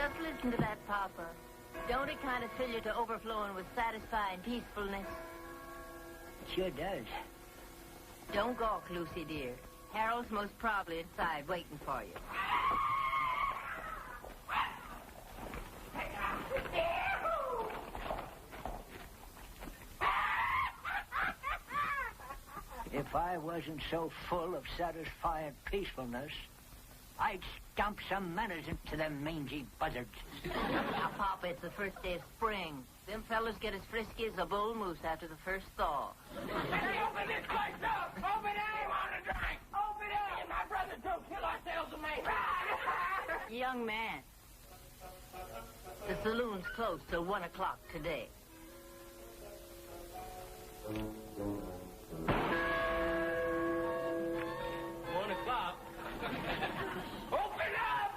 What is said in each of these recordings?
Just listen to that, Papa. Don't it kind of fill you to overflowing with satisfying peacefulness? It sure does. Don't gawk, Lucy, dear. Harold's most probably inside waiting for you. If I wasn't so full of satisfying peacefulness, I'd stomp some manners into them mangy buzzards. Now, Papa, it's the first day of spring. Them fellas get as frisky as a bull moose after the first thaw. Hey, open this place up! Open it! I want a drink! Open it! Me and my brother don't kill ourselves a man. Young man, the saloon's closed till 1 o'clock today. 1 o'clock? Open up!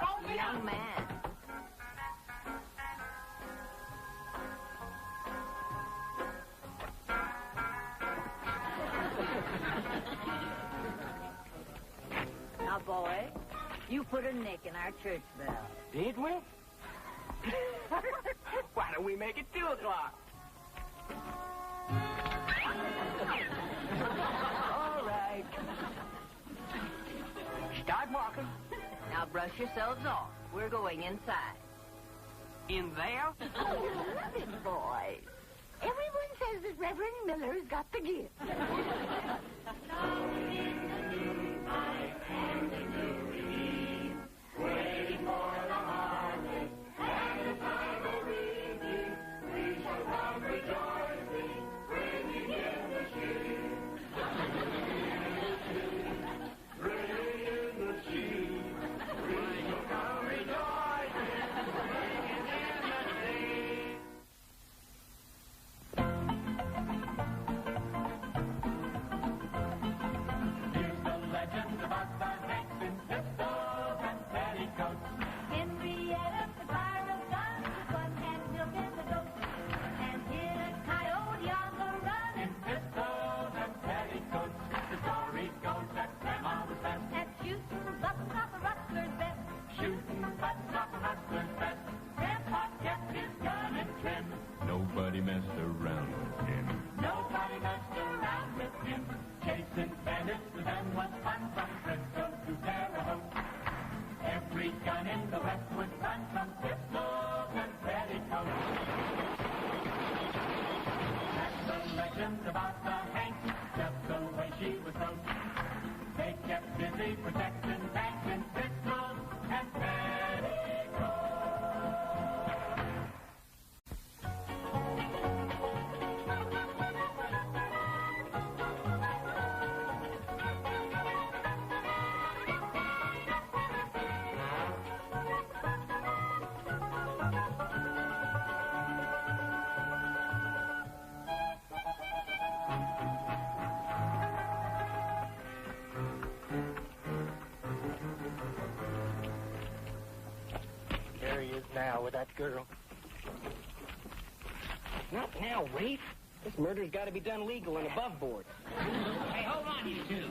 Open Young up! man. Now, boy, you put a nick in our church bell. Did we? Why don't we make it 2 o'clock? All right. Start walking. Now, brush yourselves off. We're going inside. In there? Oh, love it, boys. Everyone says that Reverend Miller's got the gift. Waiting for the harvest, and the time will reaping. We shall come rejoicing, bringing in the sheep. Bringing in the sheep. We shall come rejoicing, bringing in the sheep. Here's the legend about the Hanks in pistols and petticoats. Henrietta, the fire of guns, with one hand milk in the goat, and hit a coyote on the run. In pistols and petticoats, the story goes that Grandma was best At shooting buttons off a rustler's vest. shooting buttons off a rustler's vest. Grandpa kept his gun in trim. Nobody messed around with him. Nobody messed around with him. Chasing bandits with them was fun from Frisco to Terre Haute. Every gun in the West would run from pistols and petticoats. That's the legend about the Hanks, just the way she was built. They kept busy protecting banks and pistols and petticoats. There he is now with that girl. Not now, Rafe. This murder's got to be done legal and above board. Hey, hold on, you two.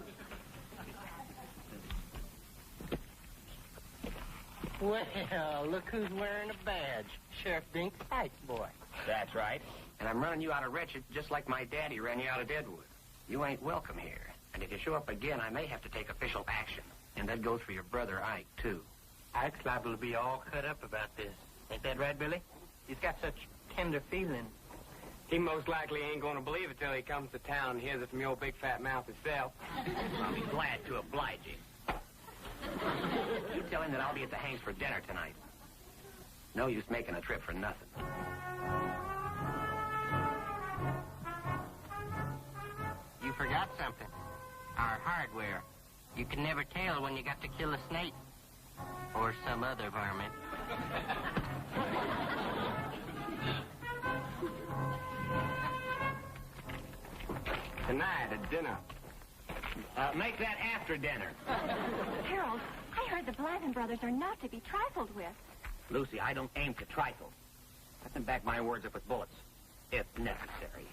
Well, look who's wearing a badge. Sheriff Sikes, boy. That's right. And I'm running you out of Wretched just like my daddy ran you out of Deadwood. You ain't welcome here. And if you show up again, I may have to take official action. And that goes for your brother Ike, too. Ike's liable to be all cut up about this. Ain't that right, Billy? He's got such tender feelings. He most likely ain't going to believe it till he comes to town and hears it from your big fat mouth himself. I'll be glad to oblige him. You tell him that I'll be at the Hanks for dinner tonight. No use making a trip for nothing. You forgot something. Our hardware. You can never tell when you got to kill a snake. Or some other varmint. Tonight at dinner. Make that after dinner. Harold, I heard the Blanton brothers are not to be trifled with. Lucy, I don't aim to trifle. I can back my words up with bullets, if necessary.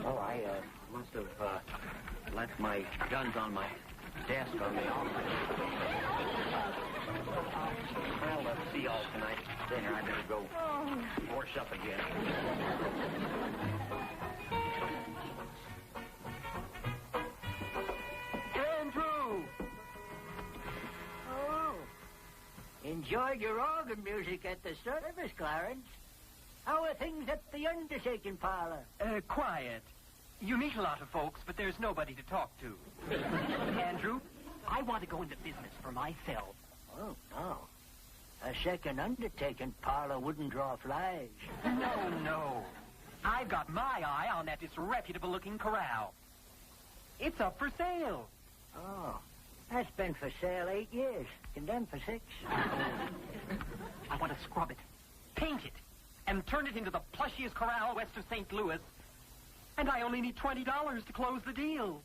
Oh, I must have left my guns on my desk on the office. Well, see y'all tonight at dinner. I better go wash up again. Andrew! Oh, enjoyed your organ music at the service, Clarence. How are things at the undertaking parlor? Quiet. You meet a lot of folks, but there's nobody to talk to. Andrew, I want to go into business for myself. Oh, no. A second undertaking parlor wouldn't draw flies. No. I've got my eye on that disreputable-looking corral. It's up for sale. Oh, that's been for sale 8 years. Condemned for 6. I want to scrub it, paint it, and turn it into the plushiest corral west of St. Louis. And I only need $20 to close the deal.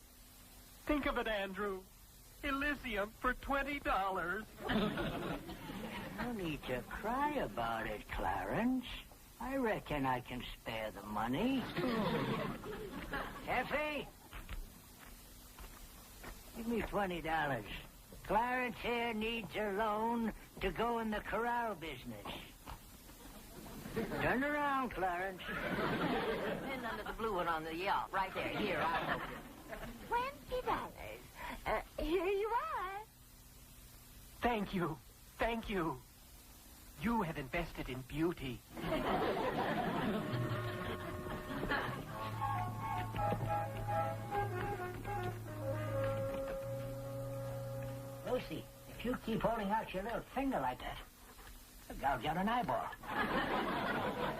Think of it, Andrew. Elysium for $20. No need to cry about it, Clarence. I reckon I can spare the money. Effie? Give me $20. Clarence here needs a loan to go in the corral business. Turn around, Clarence. Pin under the blue one on the yacht. Right there. Here, I'll help you. $20. Here you are. Thank you. Thank you. You have invested in beauty. Lucy, if you keep holding out your little finger like that, I'll gouge out an eyeball.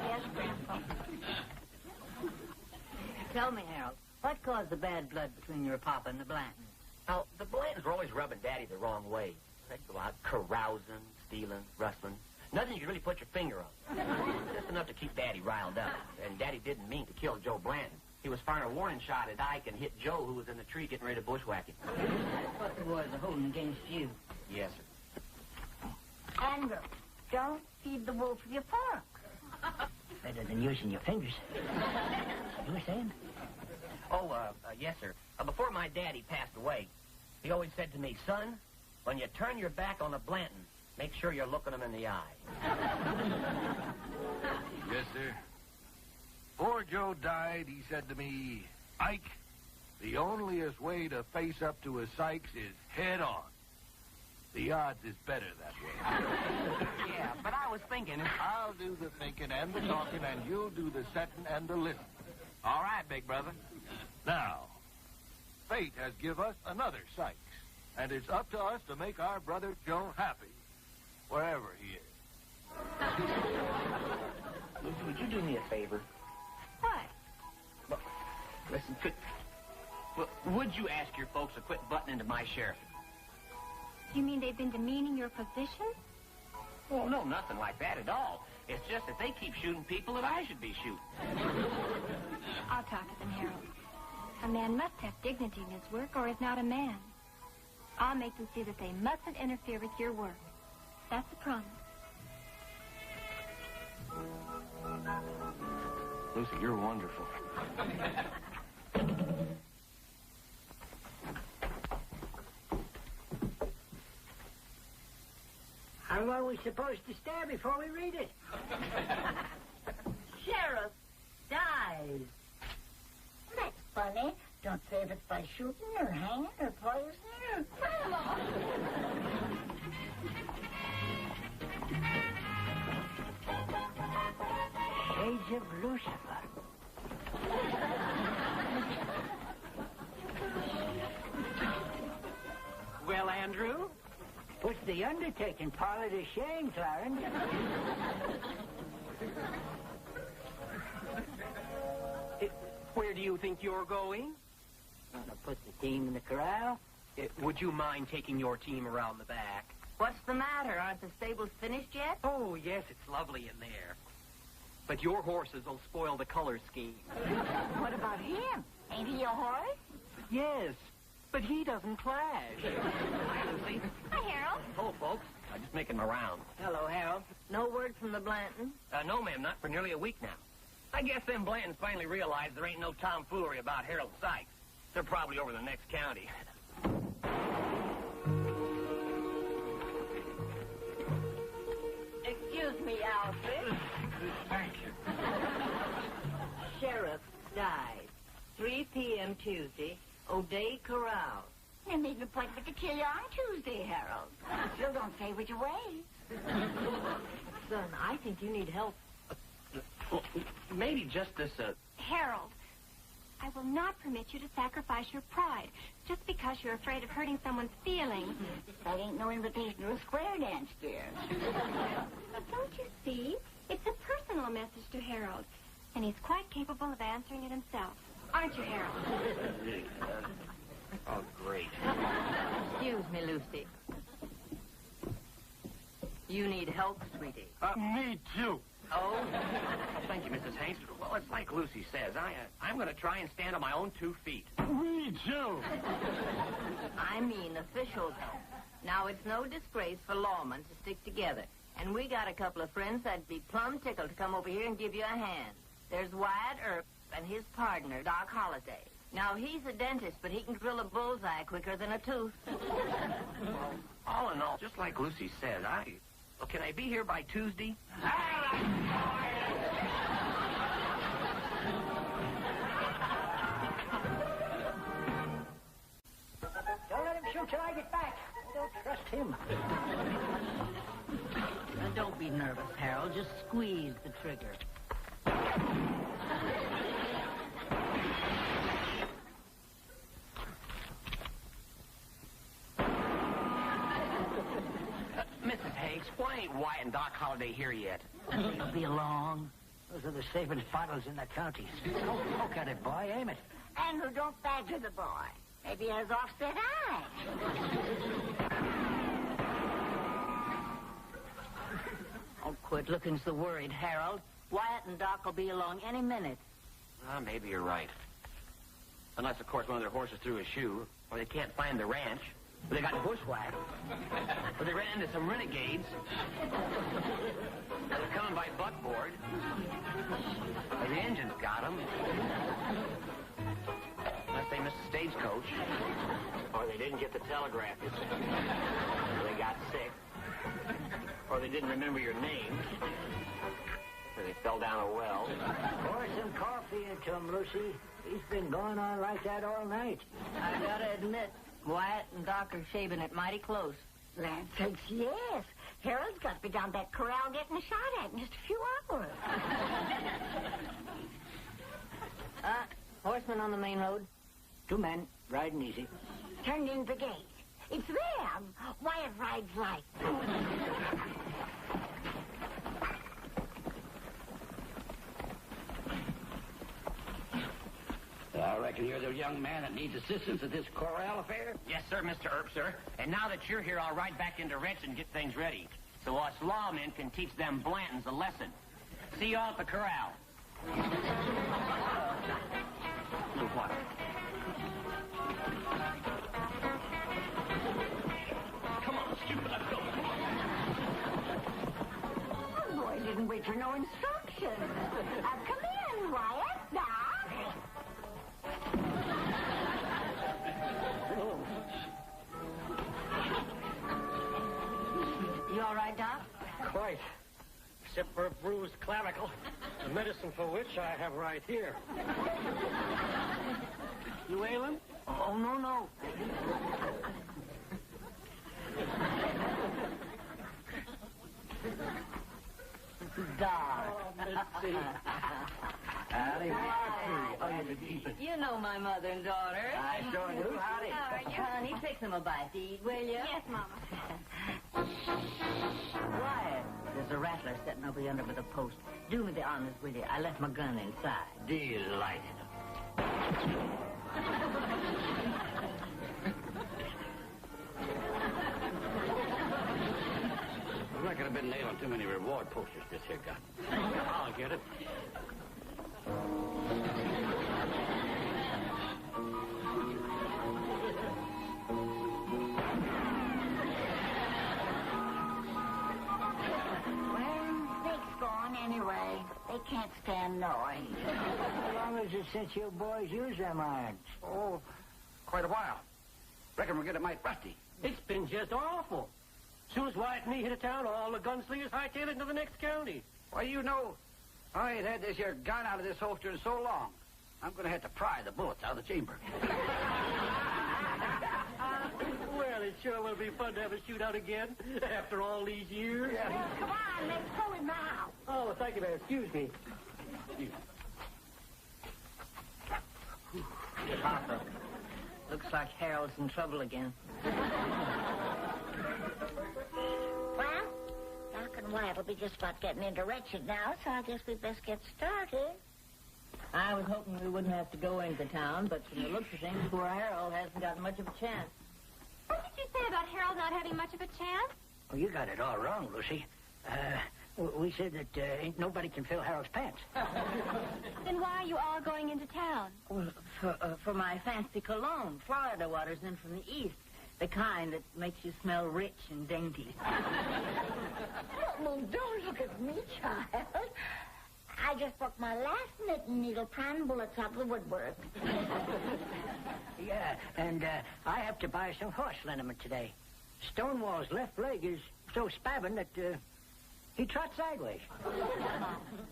Yes, Grandpa. Tell me, Harold, what caused the bad blood between your papa and the Blantons? Now, the Blantons were always rubbing Daddy the wrong way. They'd go out carousing, stealing, rustling. Nothing you could really put your finger on. Just enough to keep Daddy riled up. And Daddy didn't mean to kill Joe Blanton. He was firing a warning shot at Ike and hit Joe, who was in the tree getting ready to bushwhack him. That's what the boys are holding against you. Yes, sir. Andrew, don't feed the wolf with your fork. Better than using your fingers. You were saying? Oh, yes, sir. Before my daddy passed away, he always said to me, son, when you turn your back on the Blanton, make sure you're looking them in the eye. Yes, sir. Before Joe died, he said to me, Ike, the onlyest way to face up to a Sikes is head on. The odds is better that way. Yeah, but I was thinking... I'll do the thinking and the talking, and you'll do the setting and the listening. All right, big brother. Now, fate has give us another Sikes, and it's up to us to make our brother Joe happy, wherever he is. Lucy, would you do me a favor? What? Well, listen, would you ask your folks to quit butting into my sheriff? You mean they've been demeaning your position? Oh, no, nothing like that at all. It's just that they keep shooting people that I should be shooting. I'll talk to them, Harold. A man must have dignity in his work or is not a man. I'll make them see that they mustn't interfere with your work. That's a promise. Lucy, you're wonderful. How long are we supposed to stay before we read it? Sheriff dies. That's funny. Don't say if it's by shooting or hanging or poisoning or... Shades of Lucifer. Well, Andrew? Puts the undertaking parlor to shame, Clarence. Where do you think you're going? Gonna put the team in the corral. Would you mind taking your team around the back? What's the matter? Aren't the stables finished yet? Oh, yes, it's lovely in there. But your horses will spoil the color scheme. What about him? Ain't he a horse? Yes, but he doesn't clash. Hi, Lucy. Hi, Harold. Hello, folks. I'm just making my round. Hello, Harold. No word from the Blantons? No, ma'am, not for nearly a week now. I guess them Blantons finally realized there ain't no tomfoolery about Harold Sikes. They're probably over the next county. p.m. Tuesday, O'Day Corral. You made an appointment to kill you on Tuesday, Harold. Still don't say which way. Son, I think you need help. Well, maybe just this, Harold, I will not permit you to sacrifice your pride just because you're afraid of hurting someone's feelings. That ain't no invitation to a square dance, dear. Don't you see? It's a personal message to Harold, and he's quite capable of answering it himself. Aren't you, Harold? Oh, great. Excuse me, Lucy. You need help, sweetie. Me too. Oh, thank you, Mrs. Hanks. Well, it's like Lucy says. I'm going to try and stand on my own 2 feet. Me too. I mean official help. Now, it's no disgrace for lawmen to stick together. And we got a couple of friends that'd be plumb tickled to come over here and give you a hand. There's Wyatt Earp and his partner, Doc Holliday. Now, he's a dentist, but he can drill a bullseye quicker than a tooth. Well, all in all, just like Lucy said, well, can I be here by Tuesday? Don't let him shoot till I get back. I don't trust him. Now, don't be nervous, Harold. Just squeeze the trigger. Mrs. Hanks, why ain't Wyatt and Doc Holliday here yet? They'll be along. Those are the safest bottles in the county. Look at it, boy. Aim it. And who don't badger the boy? Maybe he has offset eyes. Oh, quit looking so worried, Harold. Wyatt and Doc will be along any minute. Maybe you're right. Unless, of course, one of their horses threw a shoe, or they can't find the ranch, or they got bushwhacked, or they ran into some renegades, or they're coming by buckboard, or the engines got them, unless they missed the stagecoach, or they didn't get the telegraph, or they got sick, or they didn't remember your name, or they fell down a well. Pour some coffee into him, Lucy. He's been going on like that all night. I gotta admit, Wyatt and Doc are shaving it mighty close. Land sakes, yes. Harold's got to be down that corral getting shot at in just a few hours. Horsemen on the main road. 2 men, riding easy. Turned in the gate. It's them. Wyatt rides light. I reckon you're the young man that needs assistance at this corral affair? Yes, sir, Mr. Earp, sir. And now that you're here, I'll ride back into Rich and get things ready, so us lawmen can teach them Blantons a lesson. See you all at the corral. What? Come on, stupid, let's go. The boy didn't wait for no instructions. Come in, Wyatt. Doc. You all right, Doc? Quite. Except for a bruised clavicle, the medicine for which I have right here. You ailing? Oh, no. Doc. Mitzi. You know my mother and daughter. I sure do. Howdy. How are you? Honey, fix them a bite to eat, will you? Yes, Mama. Wyatt, there's a rattler sitting over yonder with a post. Do me the honors, will you? I left my gun inside. Delighted. I reckon I've been nailing too many reward posters this here gun. I'll get it. Anyway, they can't stand noise. How long is it since you boys used them irons? Oh, quite a while. Reckon we're getting mighty rusty. It's been just awful. As soon as Wyatt and me hit a town, all the gunslingers hightailed it into the next county. Why, you know, I ain't had this here gun out of this holster in so long. I'm going to have to pry the bullets out of the chamber. Well, it sure will be fun to have a shootout again after all these years. Come on, let's go in now. Oh, thank you, ma'am. Excuse me. Papa, looks like Harold's in trouble again. Well, Doc and Wyatt will be just about getting into Wretched now, so I guess we'd best get started. I was hoping we wouldn't have to go into town, but from the looks of things, poor Harold hasn't got much of a chance. What did you say about Harold not having much of a chance? Oh, you got it all wrong, Lucy. We said that ain't nobody can fill Harold's pants. Then why are you all going into town? Well, for my fancy cologne. Florida water's in from the east. The kind that makes you smell rich and dainty. Well, don't look at me, child. I just broke my last knitting needle prying bullets out of the woodwork. Yeah, and I have to buy some horse liniment today. Stonewall's left leg is so spabbing that he trots sideways.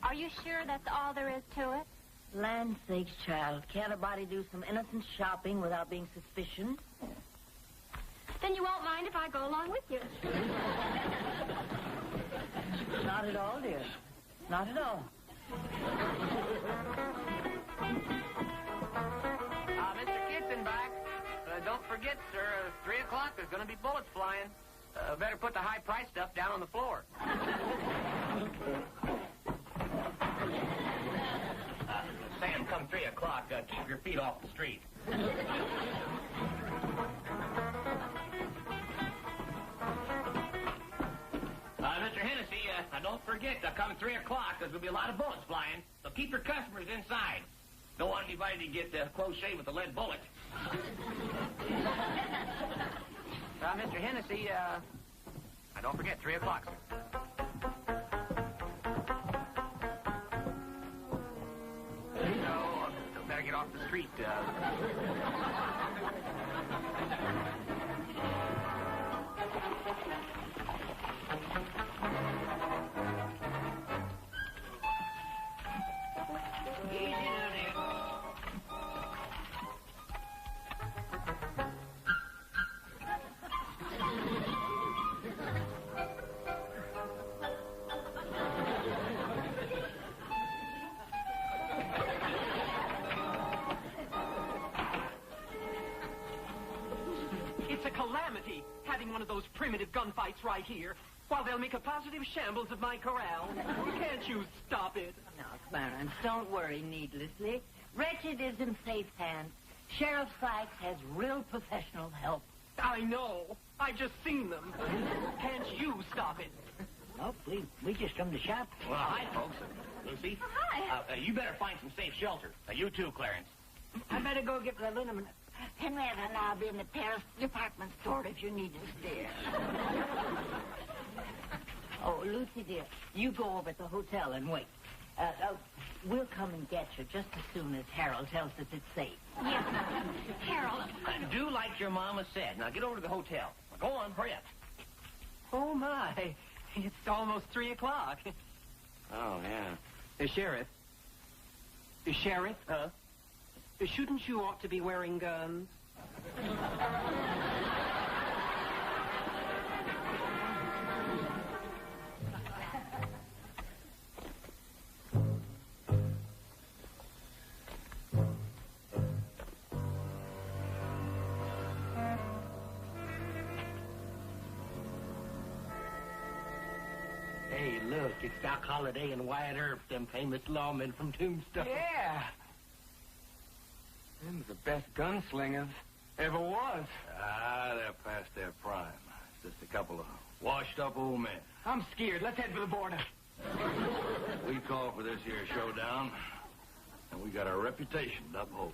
Are you sure that's all there is to it? Land sakes, child. Can't a body do some innocent shopping without being suspicious? Then you won't mind if I go along with you. Not at all, dear. Not at all. Mr. Kitzenbach, don't forget, sir, 3 o'clock, there's going to be bullets flying. Better put the high-priced stuff down on the floor. Sam, come 3 o'clock, keep your feet off the street. Mr. Hennessy, don't forget, come 3 o'clock, there's going to be a lot of bullets flying, so keep your customers inside. Don't want anybody to get close shave with a lead bullet. Mr. Hennessy, don't forget, 3 o'clock, sir. No, better get off the street. Easy now, dear. It's a calamity having one of those primitive gunfights right here, while they'll make a positive shambles of my corral. Can't you stop it? No, Clarence, don't worry needlessly. Wretched is in safe hands. Sheriff Sikes has real professional help. I know. I just seen them. Can't you stop it? Nope, we just come to shop. Well, hi, folks. Lucy? Oh, hi. You better find some safe shelter. You too, Clarence. I better go get the liniment. Henrietta and I'll be in the Paris department store if you need to steer. Oh, Lucy, dear, you go over at the hotel and wait. We'll come and get you just as soon as Harold tells us it's safe. Yes, Harold. Do like your mama said. Now, get over to the hotel. Go on, hurry up. Oh, my. It's almost 3 o'clock. Oh, yeah. Sheriff. Sheriff? Huh? Shouldn't you ought to be wearing guns? Hey, look, it's Doc Holliday and Wyatt Earp, them famous lawmen from Tombstone. Yeah. Them's the best gunslingers ever was. Ah, they're past their prime. It's just a couple of washed-up old men. I'm scared. Let's head for the border. We called for this here showdown, and we got our reputation to uphold.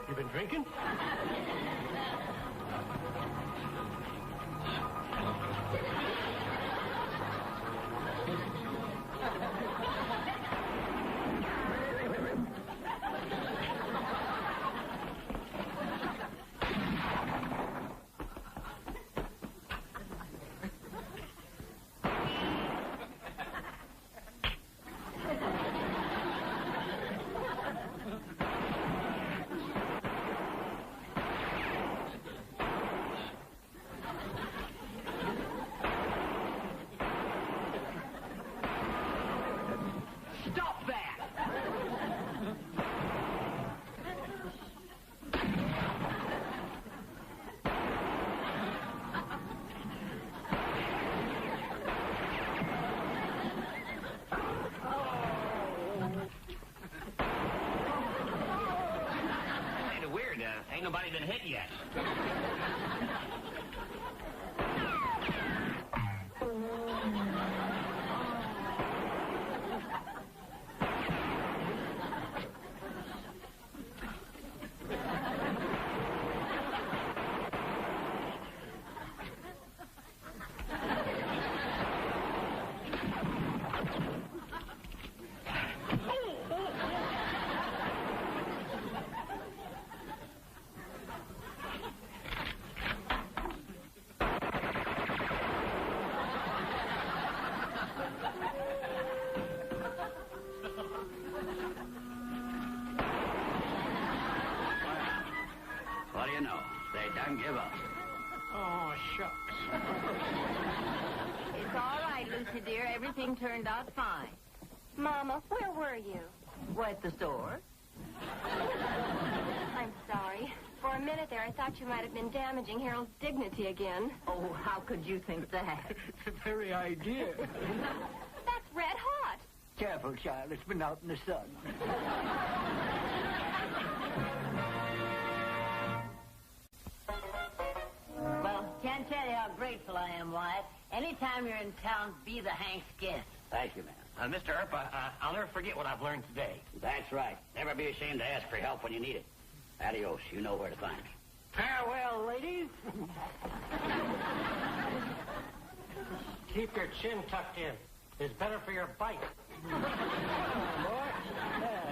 You been drinking? Ain't nobody been hit yet. What do you know? They done give up. Oh, shucks. It's all right, Lucy, dear. Everything turned out fine. Mama, where were you? What, at the store? I'm sorry. For a minute there, I thought you might have been damaging Harold's dignity again. Oh, how could you think that? The very idea. That's red hot. Careful, child. It's been out in the sun. Well, can't tell you how grateful I am, Wyatt. Anytime you're in town, be the Hank's guest. Thank you, ma'am. Mr. Earp, I'll never forget what I've learned today. That's right. Never be ashamed to ask for help when you need it. Adios. You know where to find me. Farewell, ladies. Keep your chin tucked in. It's better for your bite. Bye.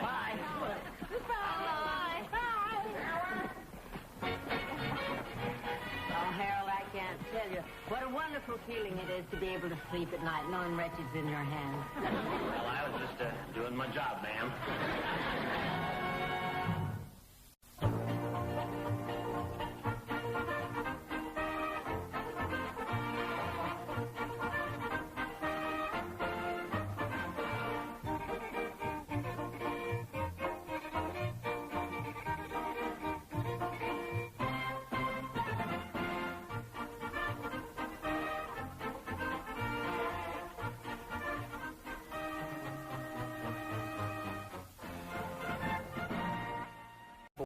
Bye. Oh, Harold, I can't tell you what a wonderful feeling it is to be able to sleep at night knowing Wretched's in your hands. Well, I was just doing my job, ma'am.